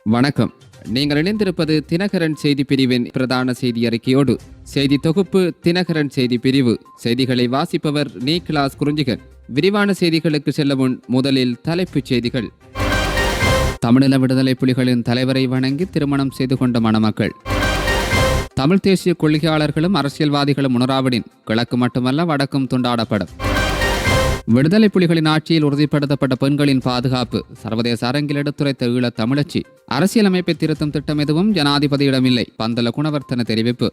வணக்கம். நீங்கள் இணைந்திருப்பது தினகரன் செய்தி பிரிவின் பிரதான செய்தி அறிக்கையோடு. செய்தி தொகுப்பு தினகரன் செய்தி பிரிவு. செய்திகளை வாசிப்பவர் நீக்லாஸ் குறிஞ்சிகன். விரிவான செய்திகளுக்கு செல்ல முன் முதலில் தலைப்புச் செய்திகள். தமிழீழ விடுதலை புலிகளின் தலைவரை வணங்கி திருமணம் செய்து கொண்ட மணமக்கள். தமிழ் தேசிய கொள்கையாளர்களும் அரசியல்வாதிகளும் உணராவிடின் கிழக்கு மட்டுமல்ல வடக்கும் துண்டாடப்படும். விடுதலை புலிகளின் ஆட்சியில் உறுதிப்படுத்தப்பட்ட பெண்களின் பாதுகாப்பு சர்வதேச அரங்கில் எடுத்துரைத்த ஈழத் தமிழச்சி. அரசியலமைப்பை திருத்தும் திட்டம் எதுவும் ஜனாதிபதியிடமில்லை, பந்தல குணவர்த்தன தெரிவிப்பு.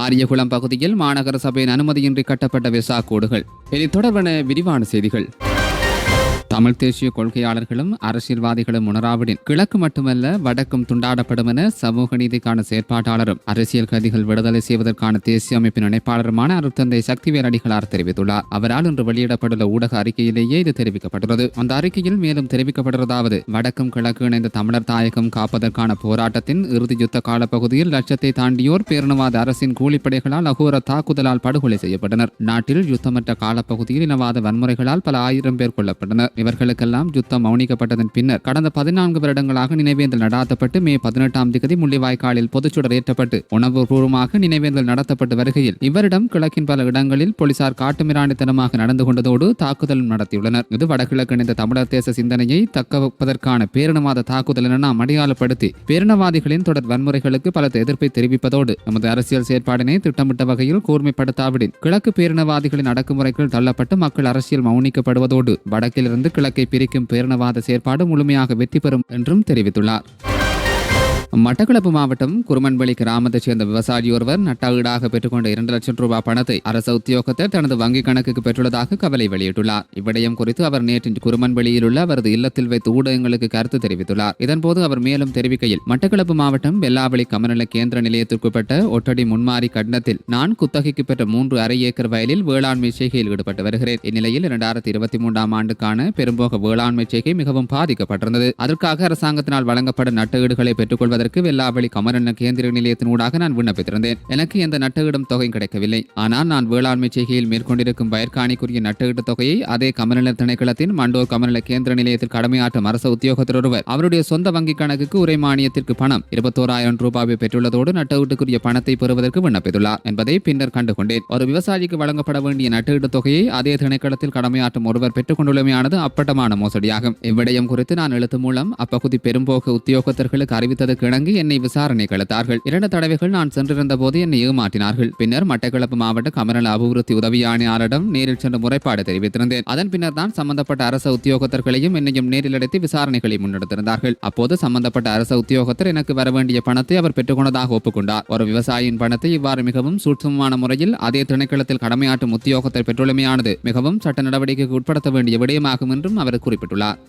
ஆரியகுளம் பகுதியில் மாநகர சபையின் அனுமதியின்றி கட்டப்பட்ட விசா கோடுகள். இனி தொடர்பான விரிவான செய்திகள். தமிழ் தேசிய கொள்கையாளர்களும் அரசியல்வாதிகளும் உணராவிடின் கிழக்கு மட்டுமல்ல வடக்கும் துண்டாடப்படும் என சமூக நீதிக்கான செயற்பாட்டாளரும் அரசியல் கைதிகள் விடுதலை செய்வதற்கான தேசிய அமைப்பின் இணைப்பாளருமான அருட்தந்தை சக்திவேல் அடிகளார் தெரிவித்துள்ளார். அவரால் இன்று வெளியிடப்பட்டுள்ள ஊடக அறிக்கையிலேயே இது தெரிவிக்கப்பட்டுள்ளது. அந்த அறிக்கையில் மேலும் தெரிவிக்கப்படுவதாவது, வடக்கும் கிழக்கு இணைந்த தமிழர் தாயகம் காப்பதற்கான போராட்டத்தின் இறுதி யுத்த காலப்பகுதியில் லட்சத்தை தாண்டியோர் பேரினவாத அரசின் கூலிப்படைகளால் அகோர தாக்குதலால் படுகொலை செய்யப்பட்டனர். நாட்டில் யுத்தமற்ற காலப்பகுதியில் இனவாத வன்முறைகளால் பல ஆயிரம் பேர் கொல்லப்பட்டனர். இவர்களுக்கெல்லாம் யுத்தம் மௌனிக்கப்பட்டதன் பின்னர் கடந்த 14 வருடங்களாக நினைவேந்தல் நடாத்தப்பட்டு மே 18ஆம் தேதி முள்ளிவாய்க்காலில் பொதுச்சுடர் ஏற்றப்பட்டு உணர்வுபூர்வமாக நினைவேந்தல் நடத்தப்பட்டு வருகையில் இவரிடம் கிழக்கின் பல இடங்களில் போலீசார் காட்டுமிராண்டித்தனமாக நடந்து கொண்டதோடு தாக்குதலும் நடத்தியுள்ளனர். இது வடகிழக்கு இணைந்த தமிழர் தேச சிந்தனையை தக்கவைப்பதற்கான பேரினவாத தாக்குதல் என நாம் அடையாளப்படுத்தி பேரினவாதிகளின் தொடர் வன்முறைகளுக்கு பல எதிர்ப்பை தெரிவிப்பதோடு நமது அரசியல் செயற்பாடினை திட்டமிட்ட வகையில் கூர்மைப்படுத்தாவிடின் கிழக்கு பேரினவாதிகளின் அடக்குமுறைகள் தள்ளப்பட்டு மக்கள் அரசியல் மௌனிக்கப்படுவதோடு வடக்கிலிருந்து கிழக்கை பிரிக்கும் பேரினவாத செயற்பாடு முழுமையாக வெற்றி பெறும் என்றும் தெரிவித்துள்ளார். மட்டக்களப்பு மாவட்டம் குருமன்வெளி கிராமத்தைச் சேர்ந்த விவசாயி ஒருவர் நட்டாஈடாக பெற்றுக்கொண்ட 2 லட்சம் ரூபாய் பணத்தை அரசு உத்தியோகத்தர் தனது வங்கிக் கணக்குக்கு பெற்றுள்ளதாக கவலை வெளியிட்டுள்ளார். இவ்விடயம் குறித்து அவர் நேற்று குருமன்வெளியில் உள்ள அவரது இல்லத்தில் வைத்து ஊடகங்களுக்கு கருத்து தெரிவித்துள்ளார். இதன்போது அவர் மேலும் தெரிவிக்கையில், மட்டக்களப்பு மாவட்டம் வெள்ளாவளி கமநல கேந்திர நிலையத்திற்குட்பட்ட ஒட்டடி முன்மாரி கட்டணத்தில் நான் குத்தகைக்கு பெற்ற 3 அரை ஏக்கர் வயலில் வேளாண்மை செய்கையில் ஈடுபட்டு வருகிறேன். இந்நிலையில் 2023ஆம் ஆண்டுக்கான பெரும்போக வேளாண்மை செய்கை மிகவும் பாதிக்கப்பட்டிருந்தது. அதற்காக அரசாங்கத்தினால் வழங்கப்பட்ட நட்டஈடுகளை பெற்றுக்கொள்வதற்கு வெள்ளாவளி கமநல கேந்திர நிலையத்தினூடாக நான் விண்ணப்பித்திருந்தேன். எனக்கு எந்த நட்டஈடும் தொகை கிடைக்கவில்லை. ஆனால் நான் வேளாண்மை செய்கையில் மேற்கொண்டிருக்கும் வயற்காணிக்குரிய நட்டஈட்டு தொகையை அதே கமநல திணைக்களத்தின் மண்டோர் கமநல கேந்திர நிலையத்தில் கடமையாற்றும் அரசு உத்தியோகத்தர் ஒருவர் அவருடைய சொந்த வங்கிக் கணக்குக்கு உரை மானியத்திற்கு பணம் 21,000 ரூபாயை பெற்றுள்ளதோடு நட்டஈட்டுக்குரிய பணத்தை பெறுவதற்கு விண்ணப்பித்துள்ளார் என்பதை பின்னர் கண்டுகொண்டேன். ஒரு விவசாயிக்கு வழங்கப்பட வேண்டிய நட்டஈட்டு தொகையை அதே திணைக்களத்தில் கடமையாற்றும் ஒருவர் பெற்றுக் கொண்டுள்ளமையானது அப்பட்டமான மோசடியாகும். இவ்விடயம் குறித்து நான் எழுத்து மூலம் அப்பகுதி பெரும்போக்கு உத்தியோகத்தர்களுக்கு அறிவித்ததற்கு இணங்கி என்னை விசாரணை கலத்தார்கள். 2 தடவைகள் நான் சென்றிருந்த போது என்னை ஏமாற்றினார்கள். பின்னர் மட்டக்களப்பு மாவட்ட கமநல அபிவிருத்தி உதவி ஆணையாளரிடம் நேரில் சென்று முறைப்பாடு தெரிவித்திருந்தேன். அதன் பின்னர் தான் சம்பந்தப்பட்ட அரசு உத்தியோகத்தர்களையும் என்னையும் நேரில் அழைத்து விசாரணைகளை முன்னெடுத்திருந்தார்கள். அப்போது சம்பந்தப்பட்ட அரசு உத்தியோகத்தர் எனக்கு வர வேண்டிய பணத்தை அவர் பெற்றுக்கொண்டதாக ஒப்புக்கொண்டார். ஒரு விவசாயியின் பணத்தை இவ்வாறு மிகவும் சூட்சமமான முறையில் அதே திணைக்களத்தில் கடமையாற்றும் உத்தியோகத்தர் பெற்றுள்ளமையானது மிகவும் சட்ட நடவடிக்கைக்கு உட்படுத்த வேண்டிய விடயமாகும் என்றும் அவர் குறிப்பிட்டுள்ளார்.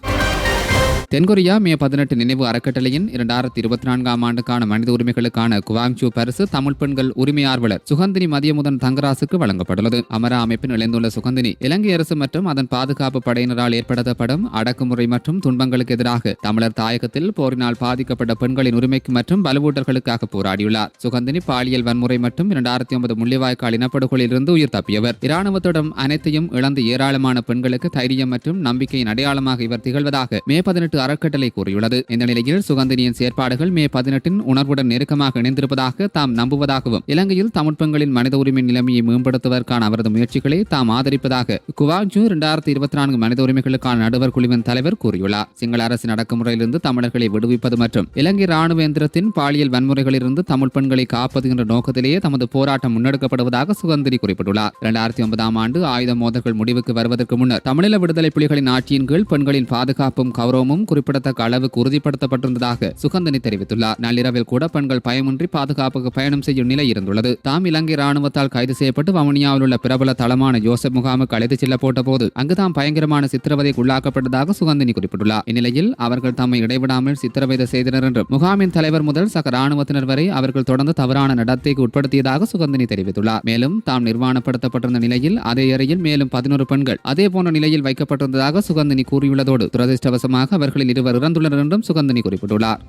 தென்கொரியா மே 18 நினைவு அறக்கட்டளையின் 2024ஆம் ஆண்டுக்கான மனித உரிமைகளுக்கான குவாங்சூ பரிசு தமிழ் பெண்கள் உரிமை ஆர்வலர் சுகந்தினி மதியமுதன் தங்கராசுக்கு வழங்கப்பட்டுள்ளது. அமரா அமைப்பின் இணைந்துள்ள சுகந்தினி இலங்கை அரசு மற்றும் அதன் பாதுகாப்பு படையினரால் ஏற்படுத்தப்படும் அடக்குமுறை மற்றும் துன்பங்களுக்கு எதிராக தமிழர் தாயகத்தில் போரினால் பாதிக்கப்பட்ட பெண்களின் உரிமைக்கு மற்றும் வலுவூட்டல்களுக்காக போராடியுள்ளார். சுகந்தினி பாலியல் வன்முறை மற்றும் 2009 முள்ளிவாய்க்கால் இனப்படுகொலையில் இருந்து உயிர் தப்பியவர். இராணுவத்திடம் அனைத்தையும் இழந்து ஏராளமான பெண்களுக்கு தைரியம் மற்றும் நம்பிக்கையின் அடையாளமாக இவர் திகழ்வதாக மே 18 அறக்கட்டளை கூறியுள்ளது. இந்த நிலையில் சுகந்தினியின் செயற்பாடுகள் மே 18 உணர்வுடன் நெருக்கமாக இணைந்திருப்பதாக தாம் நம்புவதாகவும் இலங்கையில் தமிழ் பெண்களின் மனித உரிமை நிலைமையை மேம்படுத்துவதற்கான அவரது முயற்சிகளை தாம் ஆதரிப்பதாக குவாங்சூ 2024 மனித உரிமைகளுக்கான நடுவர் குழுவின் தலைவர் கூறியுள்ளார். சிங்கள அரசின் அடக்குமுறையிலிருந்து தமிழர்களை விடுவிப்பது மற்றும் இலங்கை ராணுவ எந்திரத்தின் பாலியல் வன்முறைகளிலிருந்து தமிழ் பெண்களை காப்பது என்ற நோக்கத்திலேயே தமது போராட்டம் முன்னெடுக்கப்படுவதாக சுகந்தினி குறிப்பிட்டுள்ளார். 2009ஆம் ஆண்டு ஆயுத மோதல்கள் முடிவுக்கு வருவதற்கு முன்னர் தமிழீழ விடுதலை புலிகளின் ஆட்சியின் கீழ் பெண்களின் பாதுகாப்பும் கௌரவமும் குறிப்பிடத்தக்க அளவுக்கு உறுதிப்படுத்தப்பட்டிருந்ததாக சுகந்தினி தெரிவித்துள்ளார். நள்ளிரவில் கூட பெண்கள் பயமின்றி பாதுகாப்புக்கு பயணம் செய்யும் நிலை இருந்துள்ளது. தாம் இலங்கை ராணுவத்தால் கைது செய்யப்பட்டு வவுனியாவில் உள்ள பிரபல தளமான யோசப் முகாமுக்கு அழைத்துச் செல்லப்பட்ட போது அங்கு தாம் பயங்கரமான சித்திரவதைக்கு உள்ளாக்கப்பட்டதாக சுகந்தினி குறிப்பிட்டுள்ளார். இந்நிலையில் அவர்கள் தம்மை இடைவிடாமல் சித்திரவதை செய்தனர் என்றும் முகாமின் தலைவர் முதல் சக ராணுவத்தினர் வரை அவர்கள் தொடர்ந்து தவறான நடத்தைக்கு உட்படுத்தியதாக சுகந்தினி தெரிவித்துள்ளார். மேலும் தாம் நிர்வாணப்படுத்தப்பட்டிருந்த நிலையில் அதே அறையில் மேலும் 11 பெண்கள் அதே போன்ற நிலையில் வைக்கப்பட்டிருந்ததாக சுகந்தினி கூறியுள்ளதோடு துரதிருஷ்டவசமாக அவர்களில் 2 இறந்துள்ளனர் என்றும் சுகந்தினி குறிப்பிட்டுள்ளார்.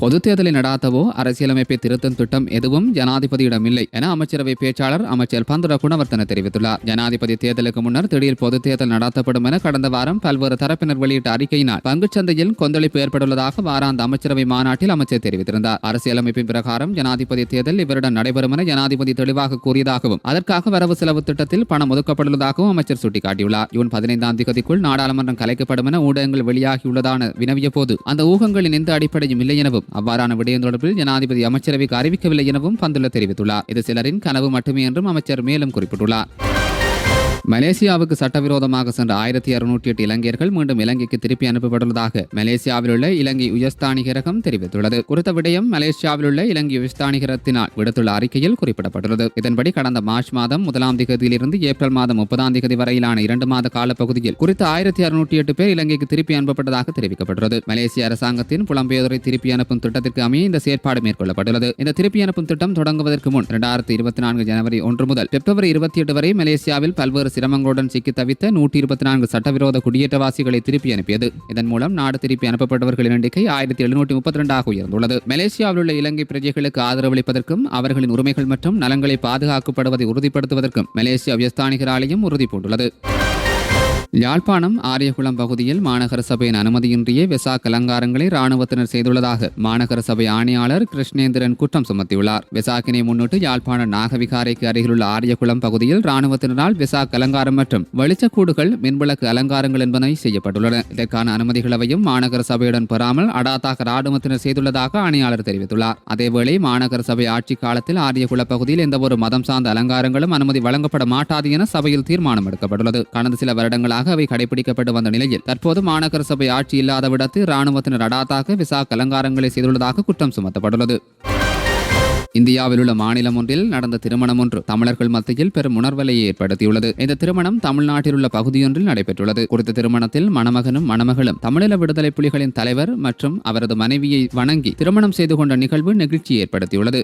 பொது தேர்தலை நடாத்தவோ அரசியலமைப்பை திருத்தும் திட்டம் எதுவும் ஜனாதிபதியிடம் இல்லை என அமைச்சரவை பேச்சாளர் அமைச்சர் பந்துர குணவர்த்தன தெரிவித்துள்ளார். ஜனாதிபதி தேர்தலுக்கு முன்னர் திடீர் பொது தேர்தல் நடத்தப்படும் என கடந்த வாரம் பல்வேறு தரப்பினர் வெளியிட்ட அறிக்கையினால் பங்குச்சந்தையில் கொந்தளிப்பு ஏற்பட்டுள்ளதாக வாராந்த அமைச்சரவை மாநாட்டில் அமைச்சர் தெரிவித்திருந்தார். அரசியலமைப்பின் பிரகாரம் ஜனாதிபதி தேர்தல் இவரிடம் நடைபெறும் என ஜனாதிபதி தெளிவாக கூறியதாகவும் அதற்காக வரவு செலவு திட்டத்தில் பணம் ஒதுக்கப்பட்டுள்ளதாகவும் அமைச்சர் சுட்டிக்காட்டியுள்ளார். ஜூன் 15ஆம் தேதிக்குள் நாடாளுமன்றம் கலைக்கப்படும் என ஊடகங்கள் வெளியாகியுள்ளதான வினவிய போது அந்த ஊகங்களின் எந்த அடிப்படையும் இல்லை எனவும் அவ்வாறான விடயம் தொடர்பில் ஜனாதிபதி அமைச்சரவைக்கு அறிவிக்கவில்லை எனவும் பந்துல தெரிவித்துள்ளார். இது சிலரின் கனவு மட்டுமே என்றும் அமைச்சர் மேலும் குறிப்பிட்டுள்ளார். மலேசியாவுக்கு சட்டவிரோதமாக சென்ற 1608 இலங்கையர்கள் மீண்டும் இலங்கைக்கு திருப்பி அனுப்பப்பட்டுள்ளதாக மலேசியாவில் உள்ள இலங்கை உயர்ஸ்தானிகரகம் தெரிவித்துள்ளது. குறித்த விடயம் மலேசியாவில் உள்ள இலங்கை உயர்ஸ்தானிகரத்தினால் விடுத்துள்ள அறிக்கையில் குறிப்பிடப்பட்டுள்ளது. இதன்படி கடந்த மார்ச் மாதம் 1ஆம் தேதியிலிருந்து ஏப்ரல் மாதம் 30ஆம் தேதி வரையிலான 2 மாத காலப்பகுதியில் குறித்த 1608 பேர் இலங்கைக்கு திருப்பி அனுப்பப்பட்டதாக தெரிவிக்கப்பட்டுள்ளது. மலேசிய அரசாங்கத்தின் புலம்பெயர்தோரை திருப்பி அனுப்பும் திட்டத்திற்கு அமைய இந்த செயற்பாடு மேற்கொள்ளப்பட்டுள்ளது. இந்த திருப்பி அனுப்பும் திட்டம் தொடங்குவதற்கு முன் 2024 ஜனவரி 1 முதல் பிப்ரவரி 28 வரை மலேசியாவில் பல்வேறு சிரமங்களுடன் சிக்கி தவித்த 124 சட்டவிரோத குடியேற்றவாசிகளை திருப்பி அனுப்பியது. இதன் மூலம் நாடு திருப்பி அனுப்பப்பட்டவர்களின் எண்ணிக்கை 1732 உயர்ந்துள்ளது. மலேசியாவில் உள்ள இலங்கை பிரஜைகளுக்கு ஆதரவளிப்பதற்கும் அவர்களின் உரிமைகள் மற்றும் நலன்களை பாதுகாக்கப்படுவதை உறுதிப்படுத்துவதற்கும் மலேசிய உயர்ஸ்தானிகர் ஆலயம் உறுதி பூண்டுள்ளது. யாழ்ப்பாணம் ஆரியகுளம் பகுதியில் மாநகர சபையின் அனுமதியின்றியே வெசாக் அலங்காரங்களை ராணுவத்தினர் செய்துள்ளதாக மாநகர சபை ஆணையாளர் கிருஷ்ணேந்திரன் குற்றம் சுமத்தியுள்ளார். வெசாக்கினை முன்னிட்டு யாழ்ப்பாண நாகவிகாரைக்கு அருகிலுள்ள ஆரியகுளம் பகுதியில் ராணுவத்தினரால் வெசாக் அலங்காரம் மற்றும் வெளிச்சக்கூடுகள் மின்விளக்கு அலங்காரங்கள் என்பன செய்யப்பட்டுள்ளன. இதற்கான அனுமதிகளவையும் மாநகர சபையுடன் பெறாமல் அடாத்தாக ராணுவத்தினர் செய்துள்ளதாக ஆணையாளர் தெரிவித்துள்ளார். அதேவேளை மாநகர சபை ஆட்சி காலத்தில் ஆரியகுள பகுதியில் எந்தவொரு மதம் சார்ந்த அலங்காரங்களும் அனுமதி வழங்கப்பட மாட்டாது என சபையில் தீர்மானம் எடுக்கப்பட்டுள்ளது. கடந்த சில வருடங்களாக அவை கடைபிடிக்கப்பட்டு வந்த நிலையில் தற்போது மாநகர சபை ஆட்சி இல்லாத விடத்து ராணுவத்தினர் அடாத்தாக விசாக் அலங்காரங்களை செய்துள்ளதாக குற்றம் சுமத்தப்பட்டுள்ளது. இந்தியாவில் உள்ள மாநிலம் ஒன்றில் நடந்த திருமணம் ஒன்று தமிழர்கள் மத்தியில் பெரும் உணர்வலையை ஏற்படுத்தியுள்ளது. இந்த திருமணம் தமிழ்நாட்டில் உள்ள பகுதியொன்றில் நடைபெற்றுள்ளது. குறித்த திருமணத்தில் மணமகனும் மணமகளும் தமிழீழ விடுதலை புலிகளின் தலைவர் மற்றும் அவரது மனைவியை வணங்கி திருமணம் செய்து கொண்ட நிகழ்வு நெகிழ்ச்சியை ஏற்படுத்தியுள்ளது.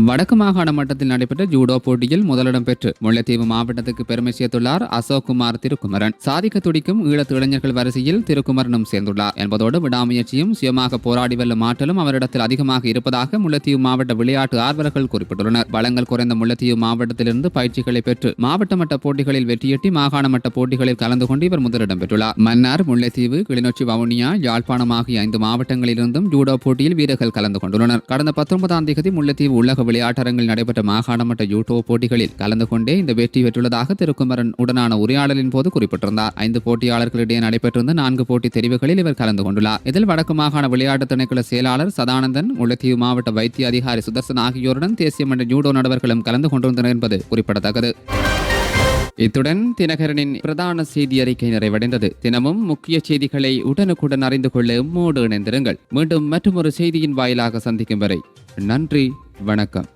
வடக்கு மாகாண மட்டத்தில் நடைபெற்ற ஜூடோ போட்டியில் முதலிடம் பெற்று முல்லைத்தீவு மாவட்டத்துக்கு பெருமை சேர்த்துள்ளார் அசோக்குமார் திருக்குமரன். சாதிக்க துடிக்கும் ஈழத்து இளைஞர்கள் வரிசையில் திருக்குமரனும் சேர்ந்துள்ளார் என்பதோடு விடாமுயற்சியும் சுயமாக போராடி வெல்லும் ஆற்றலும் அவரிடத்தில் அதிகமாக இருப்பதாக முல்லைத்தீவு மாவட்ட விளையாட்டு ஆர்வலர்கள் குறிப்பிட்டுள்ளனர். வளங்கள் குறைந்த முல்லைத்தீவு மாவட்டத்திலிருந்து பயிற்சிகளை பெற்று மாவட்ட மட்ட போட்டிகளில் வெற்றியீட்டி மாகாண மட்ட போட்டிகளில் கலந்து கொண்டு இவர் முதலிடம் பெற்றுள்ளார். மன்னார், முல்லைத்தீவு, கிளிநொச்சி, வவுனியா, யாழ்ப்பாணம் ஆகிய 5 மாவட்டங்களிலிருந்தும் ஜூடோ போட்டியில் வீரர்கள் கலந்து கொண்டுள்ளனர். கடந்த 19ஆம் தேதி முல்லைத்தீவு உலக விளையாட்டரங்கில் நடைபெற்ற மாகாண மட்ட ஜூடோ போட்டிகளில் கலந்து கொண்டே இந்த வெற்றி பெற்றுள்ளதாக திருக்குமரன் உடனான உரையாடலின் போது குறிப்பிட்டிருந்தார். 5 போட்டியாளர்களிடையே நடைபெற்றிருந்த 4 போட்டி தெரிவுகளில் இவர் கலந்து கொண்டுள்ளார். இதில் வடக்கு மாகாண விளையாட்டு திணைக்கள செயலாளர் சதானந்தன், முல்லைத்தீவு மாவட்ட வைத்திய அதிகாரி சுதர்சன் ஆகியோருடன் தேசிய மன்ற ஜூடோ நடுவர்களும் கலந்து கொண்டிருந்தனர் என்பது குறிப்பிடத்தக்கது. இத்துடன் தினகரனின் பிரதான செய்தி அறிக்கை நிறைவடைந்தது. தினமும் முக்கிய செய்திகளை உடனுக்குடன் அறிந்து கொள்ள எம்மோடு இணைந்திருங்கள். மீண்டும் மற்றொரு செய்தியின் வாயிலாக சந்திக்கும் வரை நன்றி, வணக்கம்.